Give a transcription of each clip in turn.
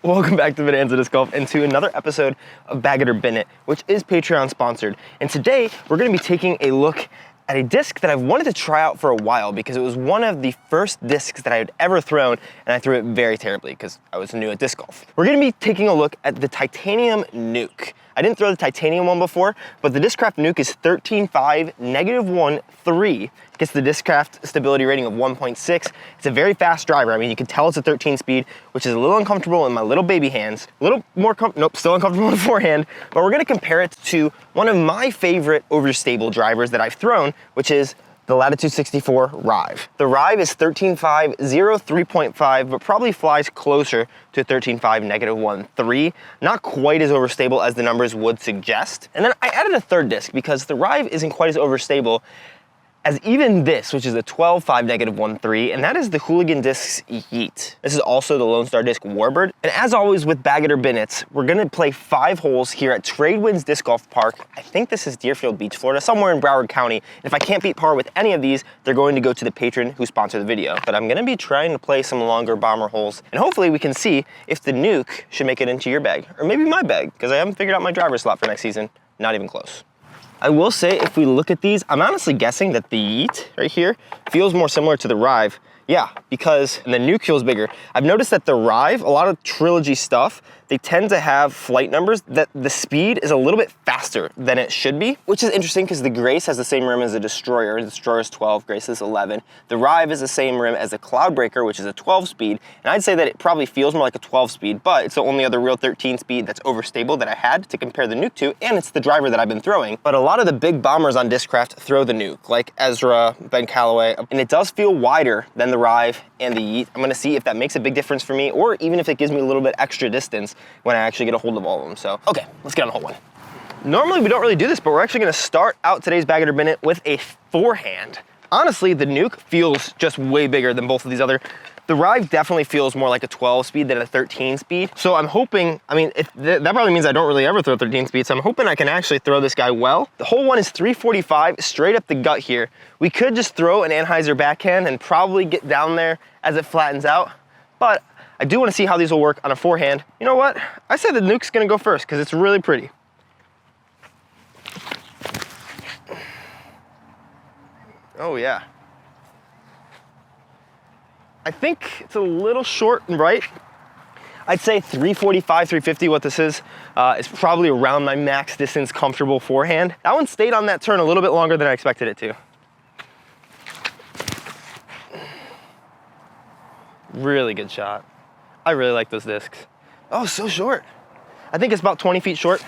Welcome back to Bonanza Disc Golf and to another episode of Bag It or Bin It, which is Patreon sponsored. And today we're going to be taking a look at a disc that I've wanted to try out for a while because it was one of the first discs that I had ever thrown, and I threw it very terribly because I was new at disc golf. We're going to be taking a look at the titanium NUKE. I didn't throw the titanium one before, but the Discraft NUKE is 13.5, -1.3. Gets the Discraft stability rating of 1.6. It's a very fast driver. I mean, you can tell it's a 13 speed, which is a little uncomfortable in my little baby hands. A little more, still uncomfortable in the forehand, but we're gonna compare it to one of my favorite overstable drivers that I've thrown, which is the Latitude 64 RIVE. The RIVE is 13.5, 3.5, but probably flies closer to 13.5, -1.3. Not quite as overstable as the numbers would suggest. And then I added a third disc because the RIVE isn't quite as overstable as even this, which is a 12.5, -1.3, and that is the Hooligan Discs Yeet. This is also the Lone Star Disc Warbird. And as always with Bag It or Bin It, we're gonna play 5 holes here at Tradewinds Disc Golf Park. I think this is Deerfield Beach, Florida, somewhere in Broward County. And if I can't beat par with any of these, they're going to go to the patron who sponsored the video. But I'm gonna be trying to play some longer bomber holes, and hopefully we can see if the NUKE should make it into your bag, or maybe my bag, because I haven't figured out my driver's slot for next season. Not even close. I will say, if we look at these, I'm honestly guessing that the Yeet right here feels more similar to the RIVE. Yeah, because the NUKE feels bigger. I've noticed that the RIVE, a lot of trilogy stuff, they tend to have flight numbers that the speed is a little bit faster than it should be, which is interesting because the Grace has the same rim as the Destroyer. The Destroyer is 12, Grace is 11. The RIVE is the same rim as the Cloudbreaker, which is a 12 speed. And I'd say that it probably feels more like a 12 speed, but it's the only other real 13 speed that's overstable that I had to compare the NUKE to, and it's the driver that I've been throwing. But a lot of the big bombers on Discraft throw the NUKE, like Ezra, Ben Callaway, and it does feel wider than the RIVE and the Yeet. I'm gonna see if that makes a big difference for me, or even if it gives me a little bit extra distance when I actually get a hold of all of them. So, okay, let's get on hole one. Normally we don't really do this, but we're actually gonna start out today's Bag It or Bin It with a forehand. Honestly, the NUKE feels just way bigger than both of these other. The RIVE definitely feels more like a 12 speed than a 13 speed. So I'm hoping, I mean, that probably means I don't really ever throw 13 speed, so I'm hoping I can actually throw this guy well. The hole one is 345, straight up the gut here. We could just throw an Anheuser backhand and probably get down there as it flattens out, but I do want to see how these will work on a forehand. You know what? I said the NUKE's gonna go first because it's really pretty. Oh yeah. I think it's a little short and right. I'd say 345, 350, what this is probably around my max distance comfortable forehand. That one stayed on that turn a little bit longer than I expected it to. Really good shot. I really like those discs. Oh, so short. I think it's about 20 feet short.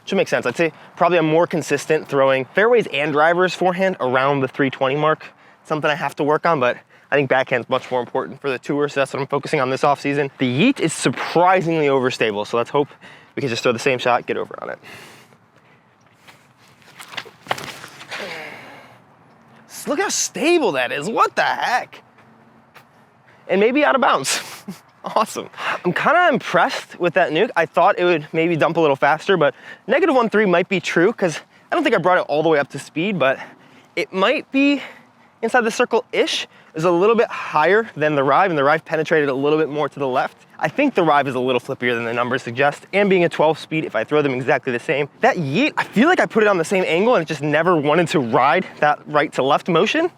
Should make sense. I'd say probably I'm more consistent throwing fairways and drivers forehand around the 320 mark. Something I have to work on, but I think backhand's much more important for the tour, so that's what I'm focusing on this offseason. The Yeet is surprisingly overstable, so let's hope we can just throw the same shot, get over on it. Look how stable that is. What the heck? And maybe out of bounds. Awesome. I'm kind of impressed with that NUKE. I thought it would maybe dump a little faster, but -1.3 might be true because I don't think I brought it all the way up to speed, but it might be inside the circle-ish. Is a little bit higher than the RIVE, and the RIVE penetrated a little bit more to the left. I think the RIVE is a little flippier than the numbers suggest, and being a 12 speed, if I throw them exactly the same. That Yeet, I feel like I put it on the same angle and it just never wanted to ride that right to left motion.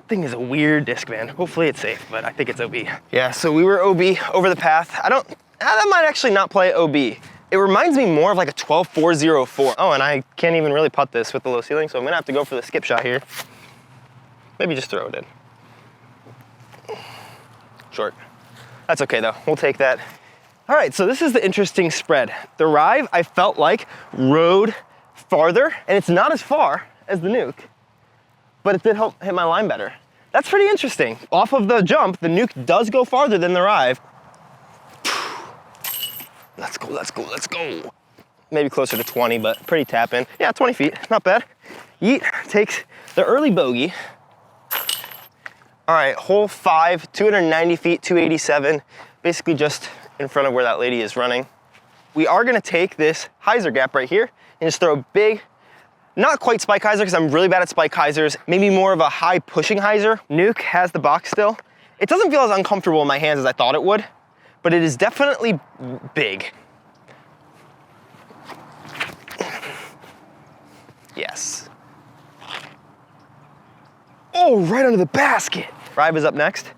Thing is a weird disc, man. Hopefully it's safe, but I think it's OB. Yeah, so we were OB over the path. That might actually not play OB. It reminds me more of like a 12.404. Oh, and I can't even really putt this with the low ceiling, so I'm gonna have to go for the skip shot here. Maybe just throw it in. Short. That's okay though, we'll take that. All right, so this is the interesting spread. The RIVE, I felt like, rode farther, and it's not as far as the NUKE, but it did help hit my line better. That's pretty interesting. Off of the jump, the NUKE does go farther than the RIVE. Let's go, let's go, let's go. Maybe closer to 20, but pretty tap in. Yeah, 20 feet, not bad. Yeet takes the early bogey. All right, hole 5, 290 feet, 287, basically just in front of where that lady is running. We are gonna take this hyzer gap right here and just throw a big, not quite spike hyzer because I'm really bad at spike hyzers, maybe more of a high pushing hyzer. NUKE has the box still. It doesn't feel as uncomfortable in my hands as I thought it would, but it is definitely big. Yes. Oh, right under the basket. RIVE is up next.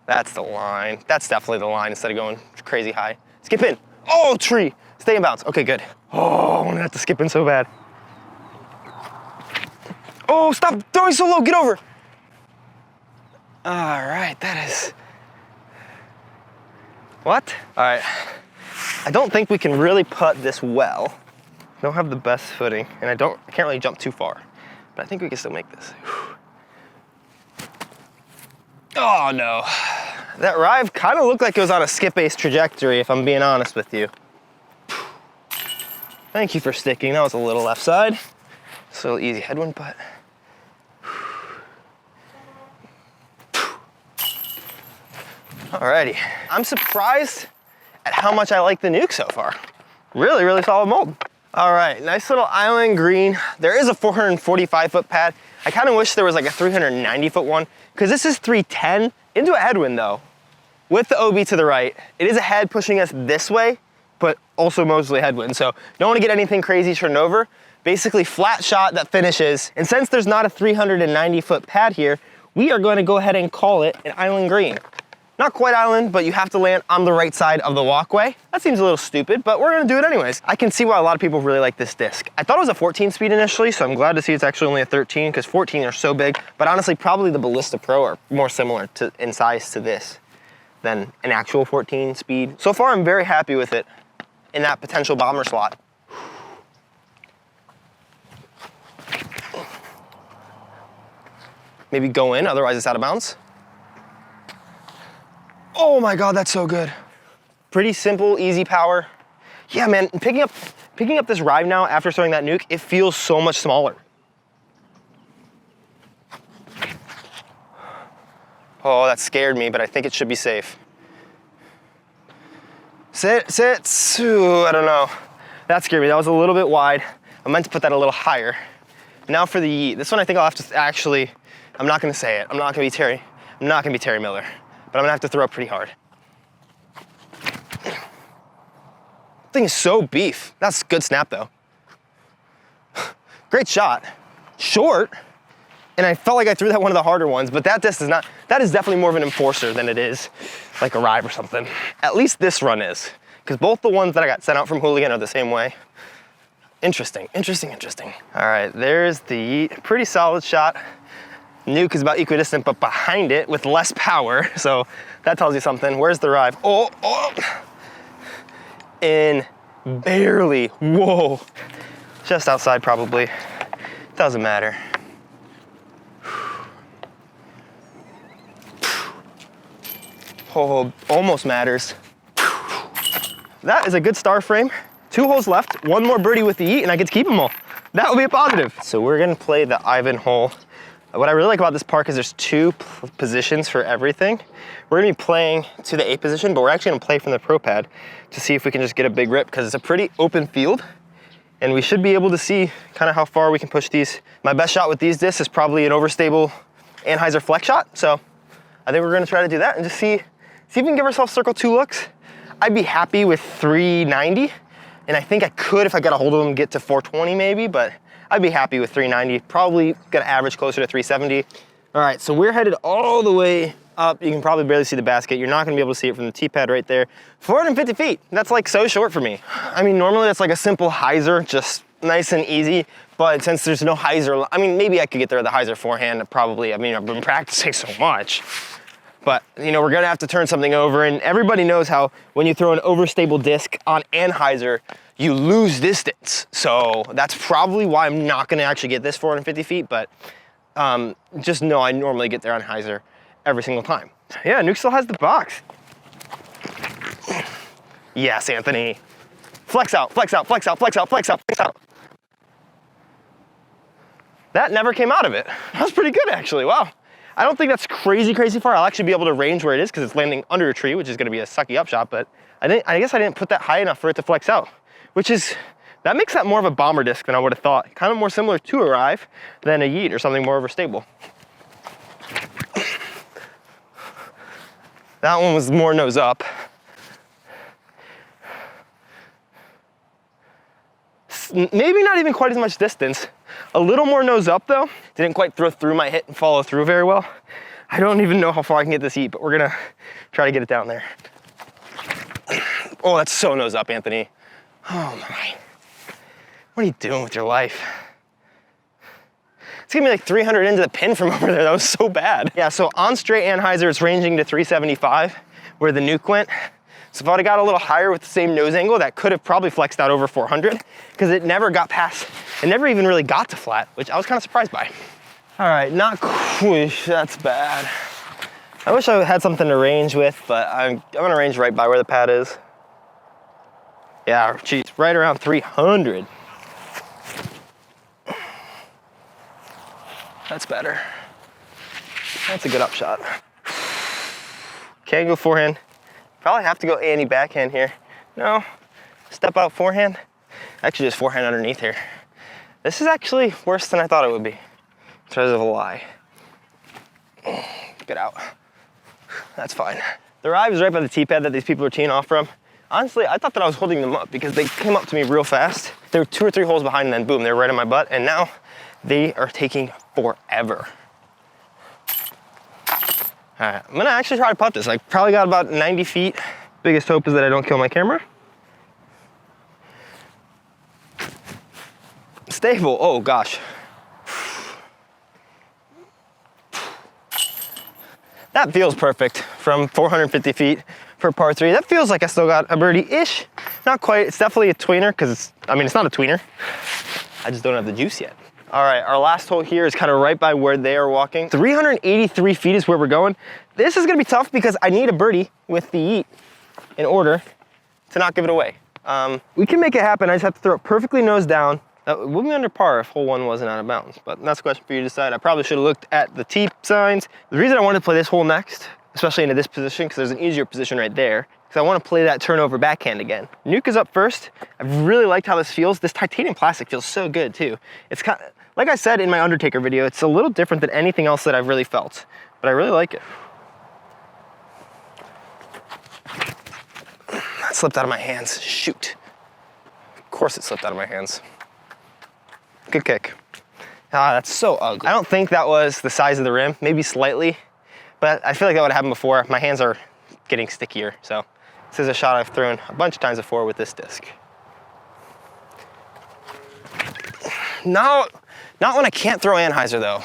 That's the line. That's definitely the line instead of going crazy high. Skip in. Oh, tree. Stay in bounds. Okay, good. Oh, I'm gonna have to skip in so bad. Oh, stop throwing so low. Get over. All right, that is. What? All right. I don't think we can really putt this well. I don't have the best footing, and I can't really jump too far, but I think we can still make this. Whew. Oh no. That RIVE kind of looked like it was on a skip ace trajectory, if I'm being honest with you. Thank you for sticking. That was a little left side. It's a little easy headwind, but. Alrighty. I'm surprised at how much I like the NUKE so far. Really, really solid mold. All right, nice little island green. There is a 445-foot pad. I kind of wish there was like a 390-foot one, because this is 310 into a headwind though, with the OB to the right. It is a head pushing us this way, but also mostly headwind. So don't want to get anything crazy turned over. Basically flat shot that finishes. And since there's not a 390-foot pad here, we are going to go ahead and call it an island green. Not quite island, but you have to land on the right side of the walkway. That seems a little stupid, but we're gonna do it anyways. I can see why a lot of people really like this disc. I thought it was a 14 speed initially, so I'm glad to see it's actually only a 13, because 14 are so big. But honestly, probably the Ballista Pro are more similar in size to this than an actual 14 speed. So far, I'm very happy with it in that potential bomber slot. Maybe go in, otherwise it's out of bounds. Oh my God, that's so good. Pretty simple, easy power. Yeah, man, picking up this RIVE now after throwing that NUKE, it feels so much smaller. Oh, that scared me, but I think it should be safe. Sit. Ooh, I don't know. That scared me. That was a little bit wide. I meant to put that a little higher. Now for the yeet. This one I think I'll have to actually, I'm not gonna say it. I'm not gonna be Terry Miller. But I'm gonna have to throw it pretty hard. Thing is so beef. That's a good snap though. Great shot. Short, and I felt like I threw that one of the harder ones, but that disc is not, that is definitely more of an enforcer than it is like a RIVE or something. At least this run is, because both the ones that I got sent out from Hooligan are the same way. Interesting. All right, there's the yeet. Pretty solid shot. NUKE is about equidistant, but behind it with less power. So that tells you something. Where's the RIVE? Oh. In barely, whoa. Just outside probably. Doesn't matter. Oh, almost matters. That is a good star frame. 2 holes left, 1 more birdie with the yeet, and I get to keep them all. That would be a positive. So we're gonna play the Ivan hole. What I really like about this park is there's 2 positions for everything. We're gonna be playing to the A position, but we're actually gonna play from the pro pad to see if we can just get a big rip, because it's a pretty open field, and we should be able to see kind of how far we can push these. My best shot with these discs is probably an overstable Anheuser flex shot, so I think we're gonna try to do that and just see if we can give ourselves circle 2 looks. I'd be happy with 390, and I think I could, if I got a hold of them, get to 420 maybe, but I'd be happy with 390, probably gonna average closer to 370. All right, so we're headed all the way up. You can probably barely see the basket. You're not gonna be able to see it from the tee pad right there. 450 feet, that's like so short for me. I mean, normally that's like a simple hyzer, just nice and easy, but since there's no hyzer, I mean, maybe I could get there with the hyzer forehand, probably. I mean, I've been practicing so much. But, you know, we're gonna have to turn something over, and everybody knows how when you throw an overstable disc on Anheuser, you lose distance. So that's probably why I'm not gonna actually get this 450 feet, but just know I normally get there on hyzer every single time. Yeah, NUKE still has the box. Yes, Anthony. Flex out. That never came out of it. That was pretty good, actually, wow. I don't think that's crazy far. I'll actually be able to range where it is because it's landing under a tree, which is gonna be a sucky upshot, but I guess I didn't put that high enough for it to flex out, that makes that more of a bomber disc than I would have thought. Kind of more similar to a RIVE than a yeet or something more overstable. That one was more nose up. Maybe not even quite as much distance. A little more nose up though. Didn't quite throw through my hit and follow through very well. I don't even know how far I can get this heat, but we're gonna try to get it down there. Oh, that's so nose up, Anthony. Oh my. What are you doing with your life? It's gonna be like 300 into the pin from over there. That was so bad. Yeah, so on straight Anheuser, it's ranging to 375 where the NUKE went. So if I'd have got a little higher with the same nose angle, that could have probably flexed out over 400 because it never got past, it never even really got to flat, which I was kind of surprised by. All right, not whoosh, that's bad. I wish I had something to range with, but I'm gonna range right by where the pad is. Yeah, geez, right around 300. That's better. That's a good upshot. Can't go forehand. Probably have to go Annie backhand here. No, step out forehand. Actually just forehand underneath here. This is actually worse than I thought it would be. Because of a lie. Get out. That's fine. The RIVE is right by the tee pad that these people are teeing off from. Honestly, I thought that I was holding them up because they came up to me real fast. They were 2 or 3 holes behind and then boom, they were right in my butt. And now they are taking forever. All right, I'm gonna actually try to putt this. I probably got about 90 feet. Biggest hope is that I don't kill my camera. Stable, oh gosh. That feels perfect from 450 feet for par 3. That feels like I still got a birdie-ish. Not quite, it's definitely a tweener because it's not a tweener. I just don't have the juice yet. All right, our last hole here is kind of right by where they are walking. 383 feet is where we're going. This is gonna be tough because I need a birdie with the yeet in order to not give it away. We can make it happen. I just have to throw it perfectly nose down. It would be under par if hole 1 wasn't out of bounds, but that's a question for you to decide. I probably should have looked at the tee signs. The reason I wanted to play this hole next, especially into this position, because there's an easier position right there, because I want to play that turnover backhand again. NUKE is up first. I've really liked how this feels. This titanium plastic feels so good too. It's kind of, like I said in my Undertaker video, it's a little different than anything else that I've really felt, but I really like it. That slipped out of my hands, shoot. Of course it slipped out of my hands. Good kick. Ah, that's so ugly. I don't think that was the size of the rim, maybe slightly, but I feel like that would have happened before. My hands are getting stickier, so this is a shot I've thrown a bunch of times before with this disc. No, not when I can't throw Anheuser though.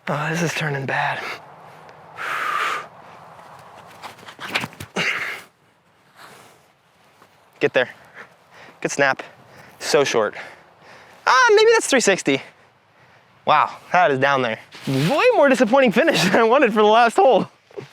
Oh, this is turning bad. Get there. Good snap. So short. Maybe that's 360. Wow, that is down there. Way more disappointing finish than I wanted for the last hole. All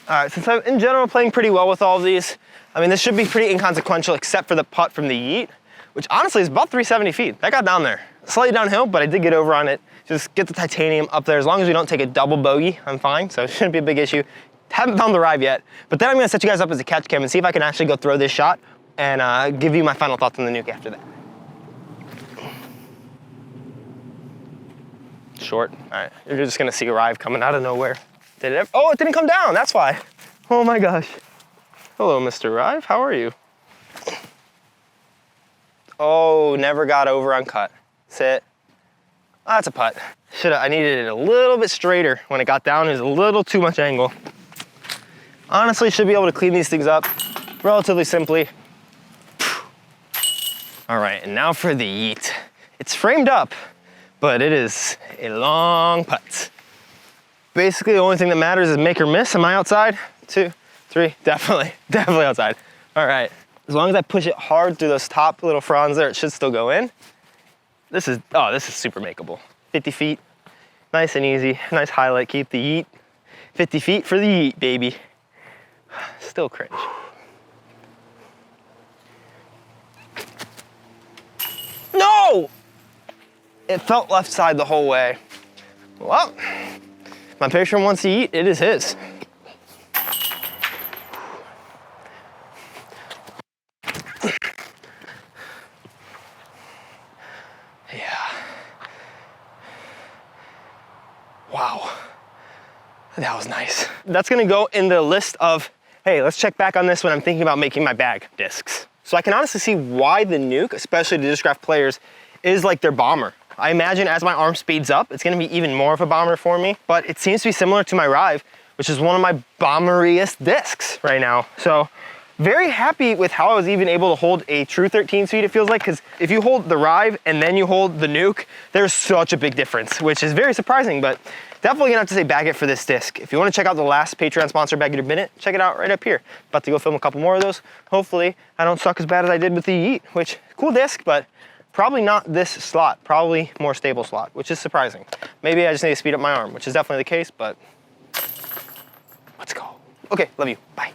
right, since I'm in general playing pretty well with all of these, I mean, this should be pretty inconsequential except for the putt from the yeet, which honestly is about 370 feet. That got down there. Slightly downhill, but I did get over on it. Just get the titanium up there. As long as we don't take a double bogey, I'm fine, so it shouldn't be a big issue. Haven't found the RIVE yet, but then I'm gonna set you guys up as a catch cam and see if I can actually go throw this shot and give you my final thoughts on the NUKE after that. Short, all right. You're just gonna see a RIVE coming out of nowhere. Did it ever? Oh, it didn't come down, that's why. Oh my gosh. Hello, Mr. RIVE, how are you? Oh, never got over on cut. Sit. Oh, that's a putt. I needed it a little bit straighter. When it got down, it was a little too much angle. Honestly, should be able to clean these things up relatively simply. All right, and now for the yeet. It's framed up, but it is a long putt. Basically, the only thing that matters is make or miss. Am I outside? 2, 3, definitely outside. All right, as long as I push it hard through those top little fronds there, it should still go in. This is super makeable. 50 feet, nice and easy, nice highlight, keep the yeet. 50 feet for the yeet, baby. Still cringe. No! It felt left side the whole way. Well, my patron wants to eat, it is his. Yeah. Wow. that's gonna go in the list of, hey, let's check back on this when I'm thinking about making my bag discs. So I can honestly see why the NUKE, especially the discraft players, is like their bomber. I imagine as my arm speeds up, it's gonna be even more of a bomber for me, but it seems to be similar to my RIVE, which is one of my bomberiest discs right now. So very happy with how I was even able to hold a true 13 speed, it feels like, because if you hold the RIVE and then you hold the NUKE, there's such a big difference, which is very surprising, but definitely gonna have to say bag it for this disc. If you wanna check out the last Patreon sponsor Bag It or Bin It, check it out right up here. About to go film a couple more of those. Hopefully I don't suck as bad as I did with the Yeet, which, cool disc, but probably not this slot, probably more stable slot, which is surprising. Maybe I just need to speed up my arm, which is definitely the case, but let's go. Okay, love you, bye.